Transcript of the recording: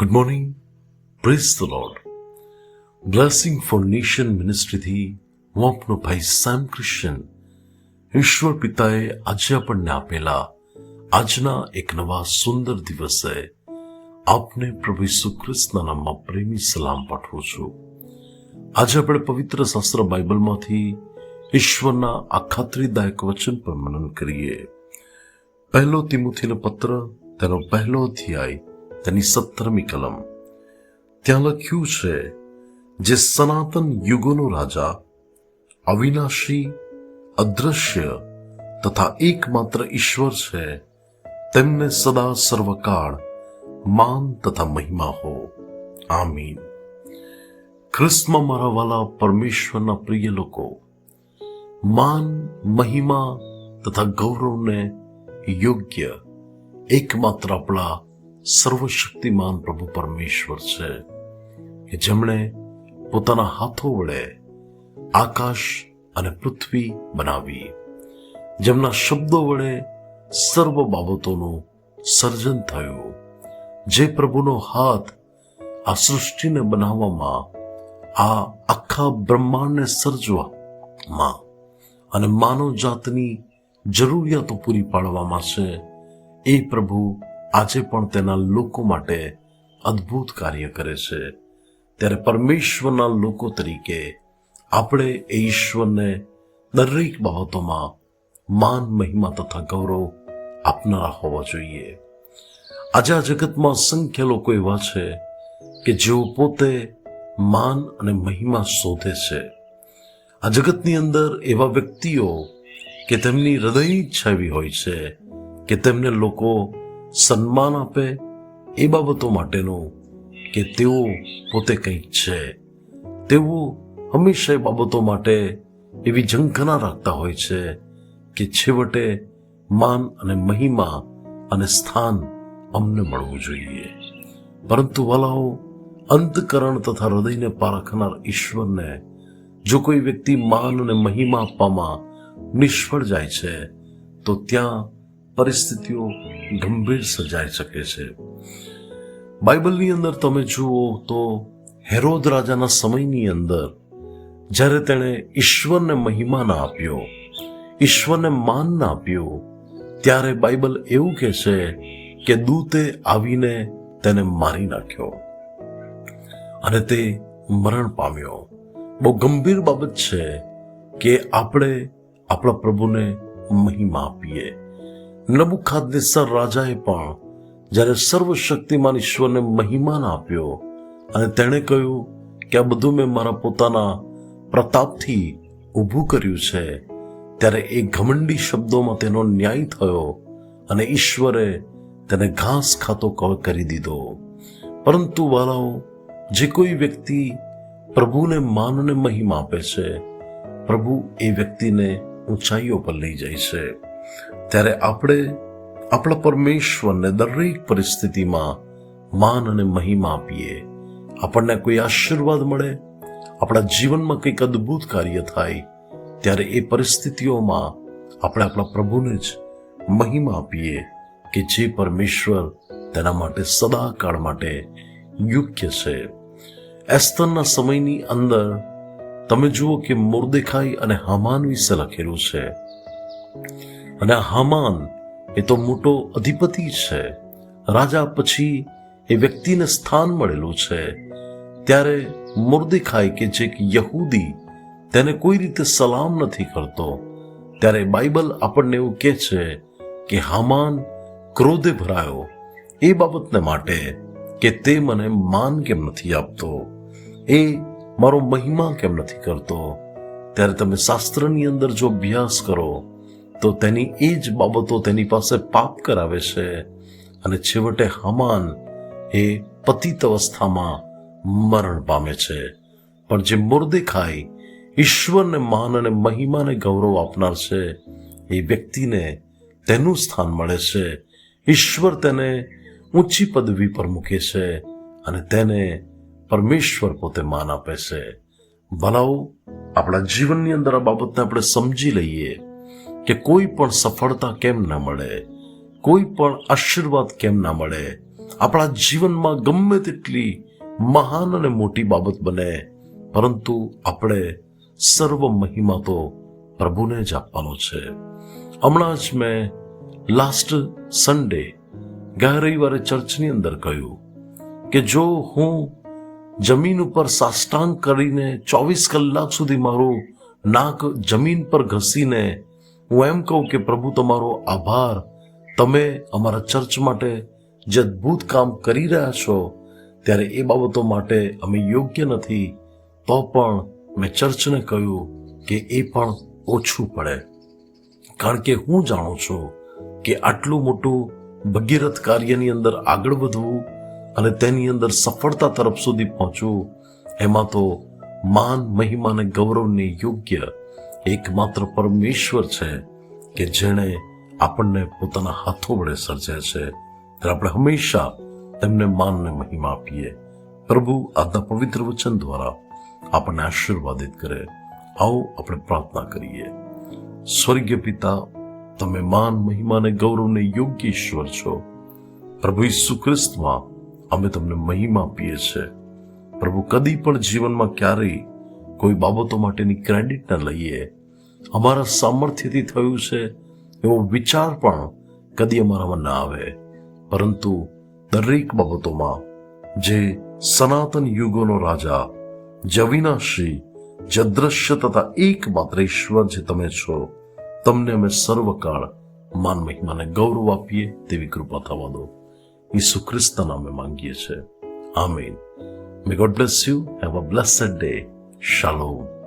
Good morning, praise the Lord. Blessing for nation મિનિસ્ટ્રીથી હું આપનો ભાઈ સેમ ક્રિશ્ચન. ઈશ્વર પિતાએ આજે આપણને આપેલા આજના એક નવા સુંદર દિવસે આપને પ્રભુ ઈસુ ખ્રિસ્તના નામમાં પ્રેમી સલામ પાઠવું છું. આજે આપણે પવિત્ર શાસ્ત્ર બાઇબલમાંથી ઈશ્વરના આ ખાતરીદાયક વચન પર મનન કરીએ. પહેલો તિમોથીનો પત્ર, તેનો પહેલો અધ્યાય, તેની 17મી કલમ. ત્યાં લખ્યું છે, જે સનાતન યુગોનો રાજા, અવિનાશી, અદ્રશ્ય તથા એકમાત્ર ઈશ્વર છે, તેમને સદા સર્વકાળ માન તથા મહિમા હો. આમીન. ખ્રિસ્તમાં મારા વાલા પરમેશ્વરના પ્રિય લોકો, માન, મહિમા તથા ગૌરવને યોગ્ય એકમાત્ર આપણા સર્વશક્તિમાન પ્રભુ પરમેશ્વર છે, કે જેમણે પોતાના હાથો વડે આકાશ અને પૃથ્વી બનાવી, જેમના શબ્દો વડે સર્વ બાબતોનું સર્જન થયું, જે પ્રભુનો હાથ આ સૃષ્ટિને બનાવવામાં, આ આખા બ્રહ્માંડને સર્જવામાં અને માનવ જાતની જરૂરિયાતો પૂરી પાડવામાં છે, એ પ્રભુ આજે પણ તેના લોકો માટે અદ્ભુત કાર્ય કરે છે. ત્યારે પરમેશ્વરના લોકો તરીકે આપણે એ ઈશ્વરને દરેક બાબતોમાં માન, મહિમા તથા ગૌરવ આપનારા હોવા જોઈએ. આજે આ જગતમાં અસંખ્ય લોકો એવા છે કે જેઓ પોતે માન અને મહિમા શોધે છે. આ જગતની અંદર એવા વ્યક્તિઓ કે તેમની હૃદયની ઈચ્છા એવી હોય છે કે તેમને લોકો સન્માન આપે એ બાબતો માટેનું કે તેઓ પોતે કંઈક છે. તેઓ હંમેશા એ બાબતો માટે એવી ઝંખના રાખતા હોય છે કે છેવટે માન અને મહિમા અને સ્થાન અમને મળવું જોઈએ. પરંતુ વાલાઓ, અંતકરણ તથા હૃદયને પારખનાર ઈશ્વરને જો કોઈ વ્યક્તિ માન અને મહિમા આપવામાં નિષ્ફળ જાય છે, તો ત્યાં પરિસ્થિતિઓ ગંભીર સર્જાઈ શકે છે. બાઇબલની અંદર તમે જુઓ તો હેરોદ રાજાના સમયની અંદર જ્યારે તેણે ઈશ્વરને મહિમા ના આપ્યો, ઈશ્વરને માન ના આપ્યું, ત્યારે બાઇબલ એવું કહે છે કે દૂતે આવીને તેને મારી નાખ્યો અને તે મરણ પામ્યો. બહુ ગંભીર બાબત છે કે આપણે આપણા પ્રભુને મહિમા આપીએ. નબુખાદનેસ્સર રાજાએ પણ જ્યારે સર્વશક્તિમાન ઈશ્વરને મહિમા ના આપ્યો અને તેણે કહ્યું કે આ બધું મેં મારા પોતાના પ્રતાપથી ઊભું કર્યું છે, ત્યારે એ ઘમંડી શબ્દોમાં તેનો ન્યાય થયો અને ઈશ્વરે તેને ઘાસ ખાતો કરી દીધો. પરંતુ વાલાઓ, જે કોઈ વ્યક્તિ પ્રભુને માન અને મહિમા આપે છે, પ્રભુ એ વ્યક્તિને ઊંચાઈઓ પર લઈ જાય છે. ત્યારે આપણે આપણા પરમેશ્વરને દરેક પરિસ્થિતિમાં માન અને મહિમા આપીએ. આપણને કોઈ આશીર્વાદ મળે, આપણા જીવનમાં કંઈક અદ્ભુત કાર્ય થાય, ત્યારે એ પરિસ્થિતિઓમાં આપણે આપણા પ્રભુને જ મહિમા આપીએ કે જે પરમેશ્વર તેના માટે સદાકાળ માટે યોગ્ય છે. એસ્તરના સમયની અંદર તમે જુઓ કે મોર્દેખાઈ અને હામાન વિશે લખેલું છે. અને હામાન એ તો મોટો અધિપતિ છે, રાજા પછી એ વ્યક્તિને સ્થાન મળેલું છે. ત્યારે મોર્દેખાઈ કે જે યહૂદી તેને કોઈ રીતે સલામ નથી કરતો, ત્યારે બાઇબલ આપણને એવું કહે છે કે હામાન ક્રોધે ભરાયો એ બાબતને માટે કે તે મને માન કેમ નથી આપતો, એ મારો મહિમા કેમ નથી કરતો. ત્યારે તમે શાસ્ત્રની અંદર જો અભ્યાસ કરો તો તેની એ જ બાબતો તેની પાસે પાપ કરાવે છે અને છેવટે હામાન એ પતિત અવસ્થામાં મરણ પામે છે. પણ જે મોર્દેખાઈ ઈશ્વરને માન અને મહિમાને ગૌરવ આપનાર છે, એ વ્યક્તિને તેનું સ્થાન મળે છે. ઈશ્વર તેને ઊંચી પદવી પર મૂકે છે અને તેને પરમેશ્વર પોતે માન આપે છે. ભલાઓ, આપણા જીવનની અંદર આ બાબતને આપણે સમજી લઈએ કે કોઈ પણ સફળતા કેમ ના મળે, કોઈ પણ આશીર્વાદ કેમ ના મળે, આપણા જીવનમાં ગમે તેટલી મહાન અને મોટી બાબત બને, પરંતુ આપણે સર્વ મહિમા તો પ્રભુને જ આપવાનો છે. હમણાં જ મેં લાસ્ટ સન્ડે ગયા રવિવારે ચર્ચની અંદર કહ્યું કે જો હું જમીન ઉપર સાષ્ટાંગ કરીને 24 કલાક સુધી મારું નાક જમીન પર ઘસીને હું એમ કહું કે પ્રભુ તમારો આભાર, તમે અમારા ચર્ચ માટે જે અદ્ભુત કામ કરી રહ્યા છો, ત્યારે એ બાબતો માટે અમે યોગ્ય નથી, તો પણ મેં ચર્ચને કહ્યું કે એ પણ ઓછું પડે. કારણ કે હું જાણું છું કે આટલું મોટું ભગીરથ કાર્યની અંદર આગળ વધવું અને તેની અંદર સફળતા તરફ સુધી પહોંચવું, એમાં તો માન, મહિમા અને ગૌરવને યોગ્ય એકમાત્ર પરમેશ્વર છે કે જેણે આપણને પોતાના હાથો વડે સર્જ્યા છે. ત્યારે આપણે હંમેશા તેમને માન અને મહિમા આપીએ. પ્રભુ આજના પવિત્ર વચન દ્વારા આપણને આશીર્વાદિત કરે. આવો આપણે પ્રાર્થના કરીએ. સ્વર્ગીય પિતા, તમે માન, મહિમા અને ગૌરવને યોગ્ય ઈશ્વર છો. પ્રભુ ઈસુ ખ્રિસ્તમાં અમે તમને મહિમા આપીએ છીએ. પ્રભુ, કદી પણ જીવનમાં ક્યારેય કોઈ બાબતો માટેની ક્રેડિટ ન લઈએ. અમારા સામર્થ્યથી થયું છે એવો વિચાર પણ કદી અમારામાં ના આવે, પરંતુ દરેક બાબતોમાં જે સનાતન યુગોનો રાજા, જે અવિનાશી, જે અદ્રશ્ય તથા એકમાત્ર ઈશ્વર જે તમે છો, તમને અમે સર્વકાળ માન, મહિમા અને ગૌરવ આપીએ તેવી કૃપા થવા દો. ઈસુ ખ્રિસ્તના નામે માંગીએ છીએ. આમીન. May God bless you. Have a blessed day. Shalom.